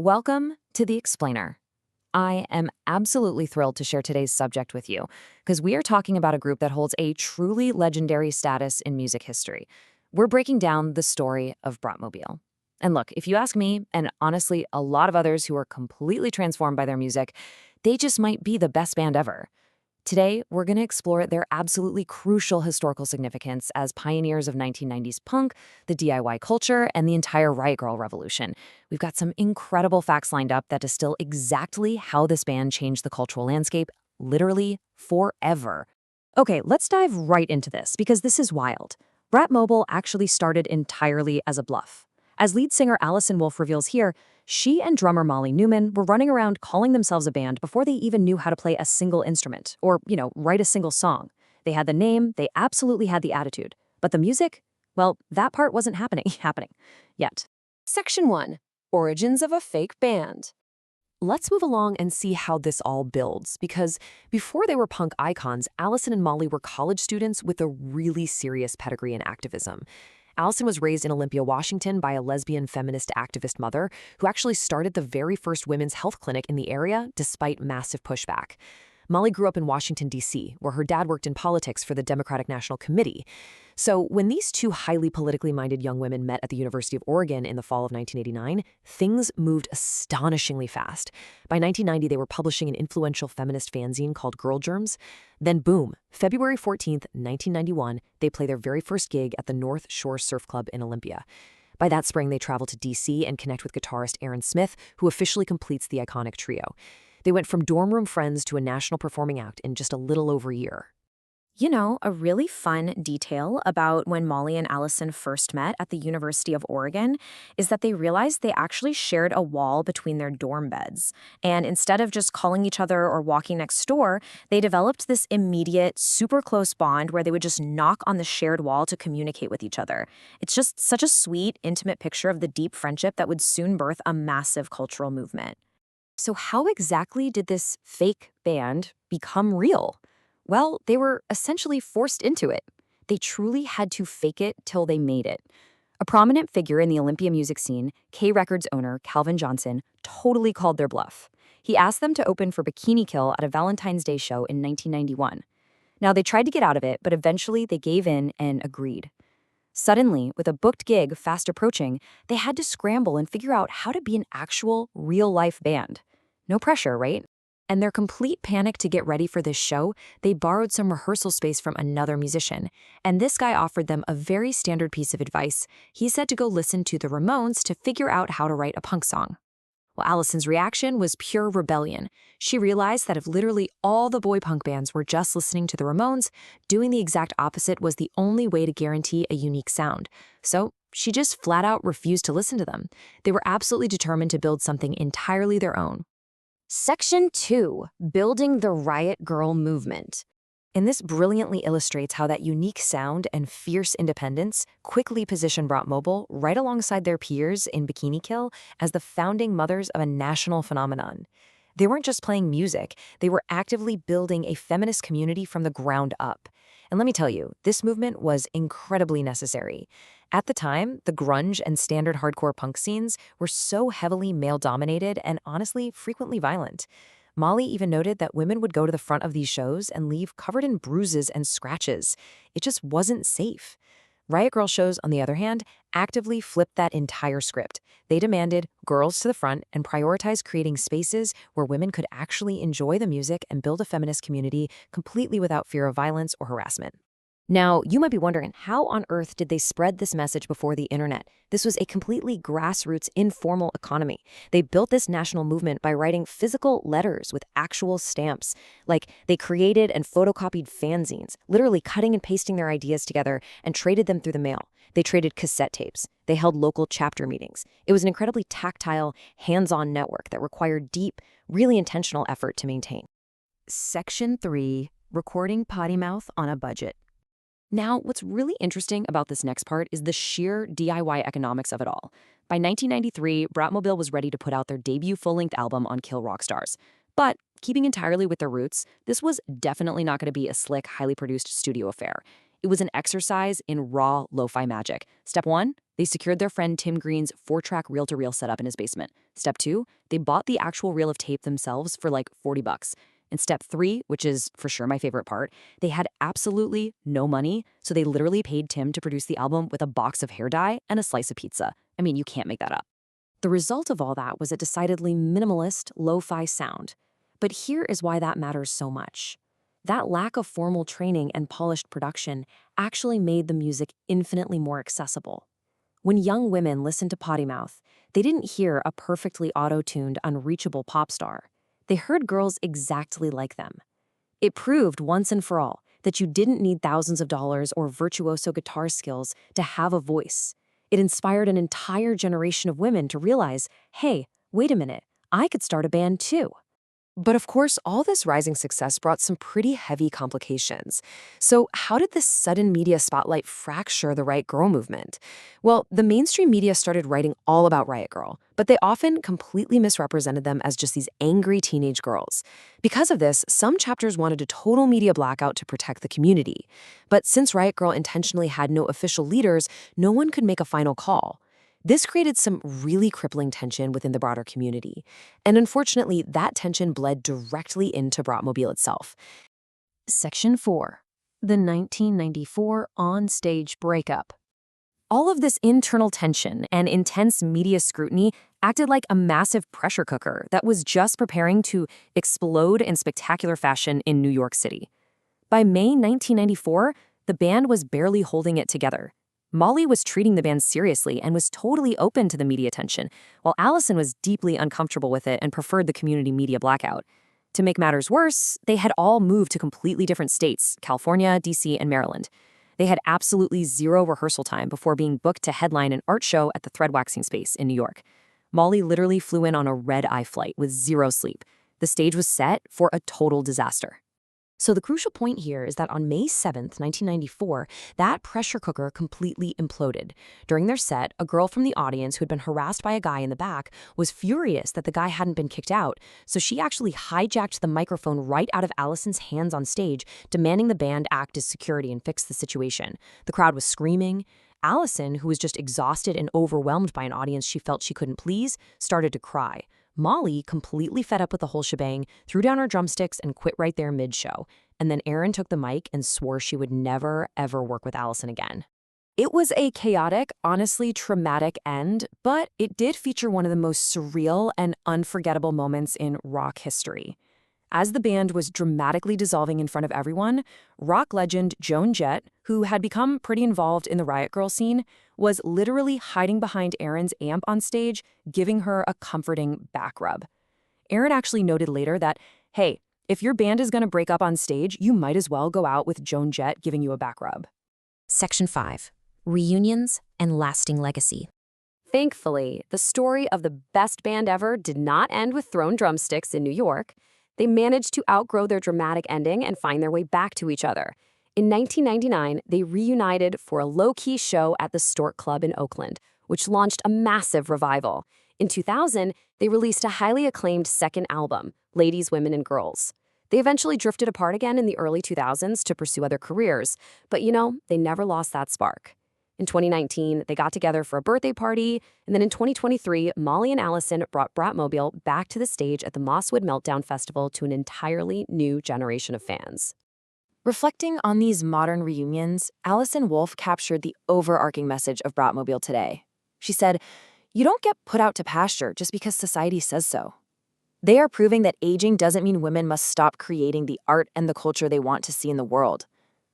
Welcome to The Explainer. I am absolutely thrilled to share today's subject with you because we are talking about a group that holds a truly legendary status in music history. We're breaking down the story of Bratmobile. And look, if you ask me, and honestly a lot of others who are completely transformed by their music, they just might be the best band ever. Today, we're going to explore their absolutely crucial historical significance as pioneers of 1990s punk, the DIY culture, and the entire Riot Grrrl revolution. We've got some incredible facts lined up that distill exactly how this band changed the cultural landscape, literally forever. Okay, let's dive right into this because this is wild. Bratmobile actually started entirely as a bluff. As lead singer Allison Wolf reveals here, she and drummer Molly Newman were running around calling themselves a band before they even knew how to play a single instrument or, write a single song. They had the name, they absolutely had the attitude. But the music? Well, that part wasn't happening yet. Section 1. Origins of a Fake Band. Let's move along and see how this all builds, because before they were punk icons, Allison and Molly were college students with a really serious pedigree in activism. Allison was raised in Olympia, Washington by a lesbian feminist activist mother who actually started the very first women's health clinic in the area despite massive pushback. Molly grew up in Washington, D.C., where her dad worked in politics for the Democratic National Committee. So when these two highly politically minded young women met at the University of Oregon in the fall of 1989, things moved astonishingly fast. By 1990, they were publishing an influential feminist fanzine called Girl Germs. Then boom, February 14th, 1991, they play their very first gig at the North Shore Surf Club in Olympia. By that spring, they travel to D.C. and connect with guitarist Aaron Smith, who officially completes the iconic trio. They went from dorm room friends to a national performing act in just a little over a year. You know, a really fun detail about when Molly and Allison first met at the University of Oregon is that they realized they actually shared a wall between their dorm beds. And instead of just calling each other or walking next door, they developed this immediate, super close bond where they would just knock on the shared wall to communicate with each other. It's just such a sweet, intimate picture of the deep friendship that would soon birth a massive cultural movement. So how exactly did this fake band become real? Well, they were essentially forced into it. They truly had to fake it till they made it. A prominent figure in the Olympia music scene, K Records owner Calvin Johnson, totally called their bluff. He asked them to open for Bikini Kill at a Valentine's Day show in 1991. Now, they tried to get out of it, but eventually they gave in and agreed. Suddenly, with a booked gig fast approaching, they had to scramble and figure out how to be an actual, real-life band. No pressure, right? And their complete panic to get ready for this show, they borrowed some rehearsal space from another musician. And this guy offered them a very standard piece of advice. He said to go listen to the Ramones to figure out how to write a punk song. Well, Allison's reaction was pure rebellion. She realized that if literally all the boy punk bands were just listening to the Ramones, doing the exact opposite was the only way to guarantee a unique sound. So she just flat out refused to listen to them. They were absolutely determined to build something entirely their own. Section 2. Building the Riot Grrrl movement. And this brilliantly illustrates how that unique sound and fierce independence quickly positioned Bratmobile right alongside their peers in Bikini Kill as the founding mothers of a national phenomenon. They weren't just playing music, they were actively building a feminist community from the ground up. And let me tell you, this movement was incredibly necessary. At the time, the grunge and standard hardcore punk scenes were so heavily male-dominated and honestly frequently violent. Molly even noted that women would go to the front of these shows and leave covered in bruises and scratches. It just wasn't safe. Riot Grrrl shows, on the other hand, actively flipped that entire script. They demanded girls to the front and prioritized creating spaces where women could actually enjoy the music and build a feminist community completely without fear of violence or harassment. Now, you might be wondering, how on earth did they spread this message before the internet? This was a completely grassroots, informal economy. They built this national movement by writing physical letters with actual stamps. Like, they created and photocopied fanzines, literally cutting and pasting their ideas together and traded them through the mail. They traded cassette tapes. They held local chapter meetings. It was an incredibly tactile, hands-on network that required deep, really intentional effort to maintain. Section 3. Recording Pottymouth on a budget. Now, what's really interesting about this next part is the sheer DIY economics of it all. By 1993, Bratmobile was ready to put out their debut full-length album on Kill Rock Stars. But keeping entirely with their roots, this was definitely not going to be a slick, highly produced studio affair. It was an exercise in raw lo-fi magic. Step 1, they secured their friend Tim Green's 4-track reel-to-reel setup in his basement. Step 2, they bought the actual reel of tape themselves for like $40. And step 3, which is for sure my favorite part, they had absolutely no money, so they literally paid Tim to produce the album with a box of hair dye and a slice of pizza. I mean, you can't make that up. The result of all that was a decidedly minimalist, lo-fi sound. But here is why that matters so much. That lack of formal training and polished production actually made the music infinitely more accessible. When young women listened to Pottymouth, they didn't hear a perfectly auto-tuned, unreachable pop star. They heard girls exactly like them. It proved once and for all that you didn't need thousands of dollars or virtuoso guitar skills to have a voice. It inspired an entire generation of women to realize, hey, wait a minute, I could start a band too. But of course, all this rising success brought some pretty heavy complications. So how did this sudden media spotlight fracture the Riot Grrrl movement? Well, the mainstream media started writing all about Riot Grrrl, but they often completely misrepresented them as just these angry teenage girls. Because of this, some chapters wanted a total media blackout to protect the community. But since Riot Grrrl intentionally had no official leaders, no one could make a final call. This created some really crippling tension within the broader community. And unfortunately, that tension bled directly into Bratmobile itself. Section 4. The 1994 on-stage breakup. All of this internal tension and intense media scrutiny acted like a massive pressure cooker that was just preparing to explode in spectacular fashion in New York City. By May 1994, the band was barely holding it together. Molly was treating the band seriously and was totally open to the media attention, while Allison was deeply uncomfortable with it and preferred the community media blackout. To make matters worse, they had all moved to completely different states, California, DC, and Maryland. They had absolutely zero rehearsal time before being booked to headline an art show at the Threadwaxing Space in New York. Molly literally flew in on a red-eye flight with zero sleep. The stage was set for a total disaster. So the crucial point here is that on May 7th, 1994, that pressure cooker completely imploded. During their set, a girl from the audience who had been harassed by a guy in the back was furious that the guy hadn't been kicked out, so she actually hijacked the microphone right out of Allison's hands on stage, demanding the band act as security and fix the situation. The crowd was screaming. Allison, who was just exhausted and overwhelmed by an audience she felt she couldn't please, started to cry. Molly, completely fed up with the whole shebang, threw down her drumsticks and quit right there mid-show. And then Erin took the mic and swore she would never, ever work with Allison again. It was a chaotic, honestly traumatic end, but it did feature one of the most surreal and unforgettable moments in rock history. As the band was dramatically dissolving in front of everyone, rock legend Joan Jett, who had become pretty involved in the Riot Grrrl scene, was literally hiding behind Erin's amp on stage, giving her a comforting back rub. Erin actually noted later that, hey, if your band is going to break up on stage, you might as well go out with Joan Jett giving you a back rub. Section 5. Reunions and lasting legacy. Thankfully, the story of the best band ever did not end with thrown drumsticks in New York. They managed to outgrow their dramatic ending and find their way back to each other. In 1999, they reunited for a low-key show at the Stork Club in Oakland, which launched a massive revival. In 2000, they released a highly acclaimed second album, Ladies, Women, and Girls. They eventually drifted apart again in the early 2000s to pursue other careers, but they never lost that spark. In 2019, they got together for a birthday party, and then in 2023, Molly and Allison brought Bratmobile back to the stage at the Mosswood Meltdown Festival to an entirely new generation of fans. Reflecting on these modern reunions, Allison Wolfe captured the overarching message of Bratmobile today. She said, "You don't get put out to pasture just because society says so." They are proving that aging doesn't mean women must stop creating the art and the culture they want to see in the world.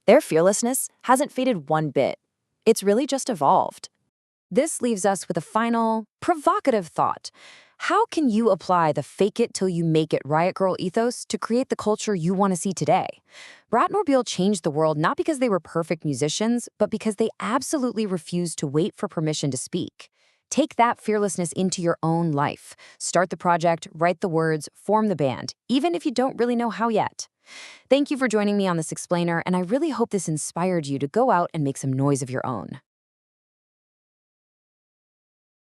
Their fearlessness hasn't faded one bit. It's really just evolved. This leaves us with a final, provocative thought. How can you apply the fake-it-till-you-make-it Riot Grrrl ethos to create the culture you want to see today? Bratmobile changed the world not because they were perfect musicians, but because they absolutely refused to wait for permission to speak. Take that fearlessness into your own life. Start the project, write the words, form the band, even if you don't really know how yet. Thank you for joining me on this explainer, and I really hope this inspired you to go out and make some noise of your own.